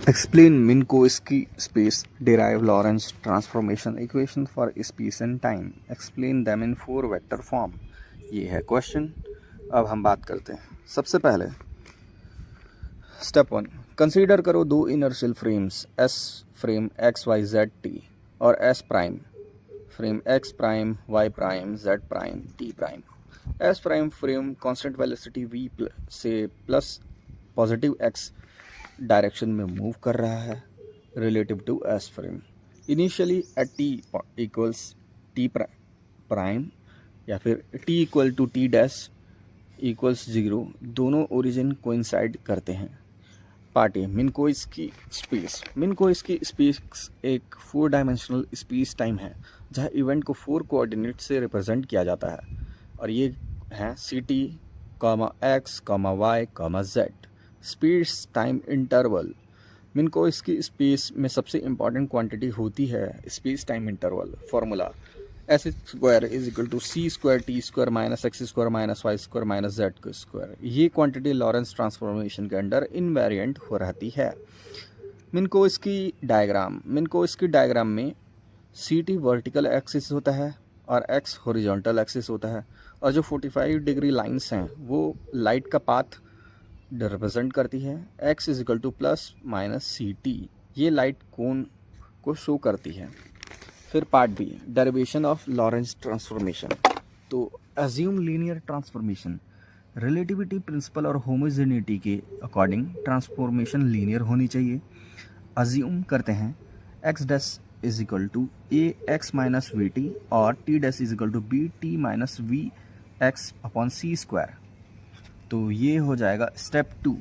Explain Minkowski space derive Lorentz transformation equation for space and time. Explain them in 4 vector form. ये है question. अब हम बात करते हैं। सबसे पहले स्टेप 1, कंसीडर करो दो inertial frames S frame x y z t और S prime frame x prime y prime z prime t prime. S prime frame constant velocity v से प्लस पॉजिटिव एक्स डायरेक्शन में move कर रहा है relative to S frame. Initially at t equals t prime या फिर t equal to t dash equals 0, दोनों origin coincide करते हैं। Part A, Minkowski space. Minkowski space एक 4 डायमेंशनल स्पेस टाइम है जहाँ इवेंट को 4 कोऑर्डिनेट से रिप्रेजेंट किया जाता है और ये हैं c t x y z. Space time interval. Minkowski space में सबसे इंपॉर्टेंट क्वांटिटी होती है space time interval. Formula s square is equal to c square t square minus x square minus y square minus z square. ये quantity Lorentz transformation के under invariant हो रहती है। मिन्कोव्स्की diagram में सी टी वर्टिकल एक्सिस होता है और x horizontal axis होता है और जो 45 डिग्री लाइंस हैं वो लाइट का पाथ रिप्रेजेंट करती है। x is equal to plus minus c t, ये लाइट कोन को शो करती है। फिर part B, derivation of Lorentz transformation. तो assume linear transformation. Relativity principle और होमोजेनिटी के अकॉर्डिंग ट्रांसफॉर्मेशन लीनियर होनी चाहिए। अज्यूम करते हैं x dash is equal to a x minus v t और t dash is equal to b t minus v x upon c square. तो ये हो जाएगा step 2,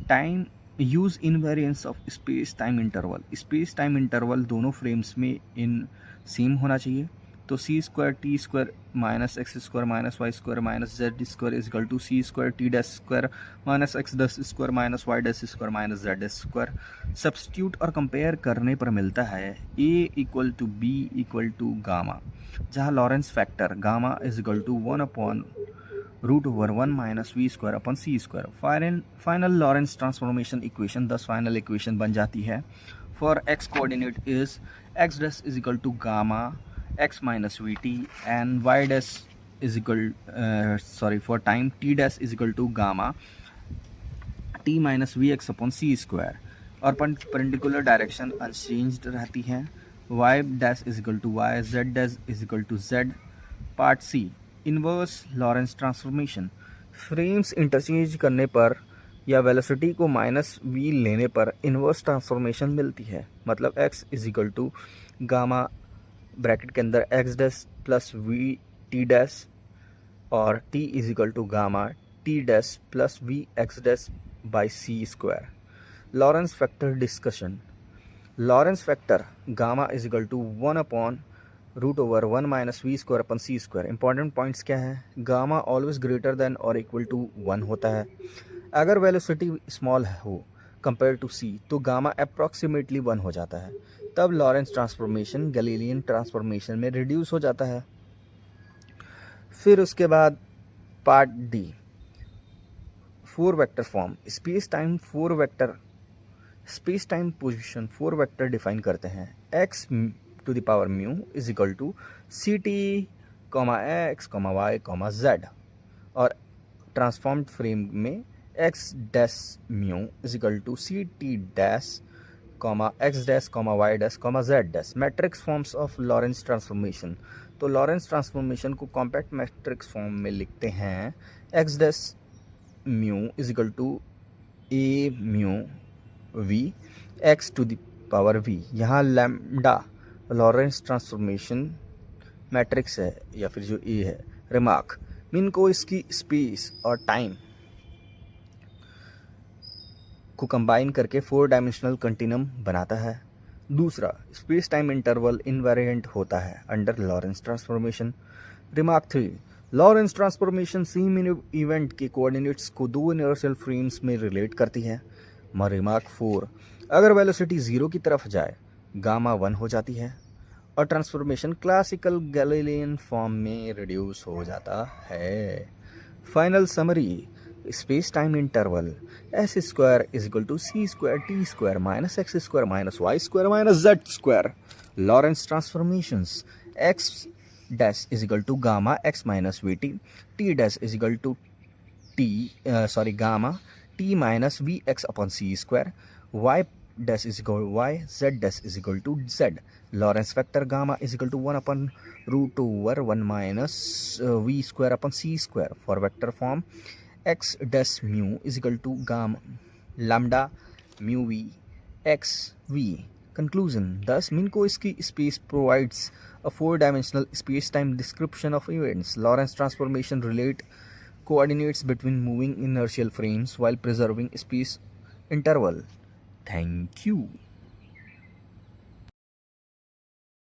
time use invariance of space time interval. Space time interval दोनों frames में इन same होना चाहिए। तो c square t square minus x square minus y square minus z square is equal to c square t dash square minus x dash square minus y dash square minus z square. Substitute और compare करने पर मिलता है a equal to b equal to gamma, जहाँ Lorentz factor gamma is equal to 1 root over 1 minus v square upon c square. Final Lorentz transformation equation 10 final equation बन जाती है। For x coordinate is x dash is equal to gamma x minus v t and y dash is equal for time t dash is equal to gamma t minus v x upon c square और perpendicular direction unchanged रहती है। Y dash is equal to y, Z dash is equal to z. Part c, inverse Lorentz transformation. Frames interchange करने पर या velocity को minus we लेने पर inverse transformation मिलती है। मतलब x is equal to gamma bracket के अंदर x dash plus v t dash और t is equal to gamma t dash plus v x dash by c square. Lorentz factor discussion. Lorentz factor gamma is equal to 1 upon root over 1 minus v square upon c square. Important points क्या है? Gamma always greater than और equal to 1 होता है। अगर velocity small हो compare to c तो gamma approximately 1 हो जाता है। तब लॉरेंस ट्रांसफॉर्मेशन गैलीलियन ट्रांसफॉर्मेशन में रिड्यूस हो जाता है। फिर उसके बाद part d, 4 vector form. Space time position 4 vector define करते हैं। X to the power mu is equal to c t x y z और ट्रांसफॉर्म्ड फ्रेम में x dash mu is equal to c t dash x dash y dash z dash. Matrix forms of Lorentz transformation. तो Lorentz transformation को compact matrix form में लिखते हैं। X dash mu is equal to a mu v x to the power v. यहाँ lambda Lorentz transformation matrix है या फिर जो ए है। रिमार्क, मिन्कोव्स्की स्पेस और टाइम को कंबाइन करके 4 डायमेंशनल कंटिन्यूम बनाता है। दूसरा, स्पेस टाइम इंटरवल इनवेरिएंट होता है under Lorentz transformation. Remark 3, Lorentz transformation same event के कोऑर्डिनेट्स को 2 इनर्शियल फ्रेम्स में रिलेट करती है। रिमार्क 4, अगर वेलोसिटी 0 की तरफ जाए गामा 1 हो जाती है और ट्रांसफॉर्मेशन क्लासिकल गैलीलियन फॉर्म में रिड्यूस हो जाता है। Final summary, space-time interval. S square is equal to c square t square minus x square minus y square minus z square. Lorentz transformations. X dash is equal to gamma x minus vt. T dash is equal to gamma t minus vx upon c square. Y dash is equal to y. Z dash is equal to z. Lorentz vector gamma is equal to 1 upon root over 1 minus v square upon c square. For vector form, x dash mu is equal to gamma lambda mu v x v. Conclusion. Thus, Minkowski space provides a four-dimensional space-time description of events. Lorentz transformation relate coordinates between moving inertial frames while preserving space interval. Thank you.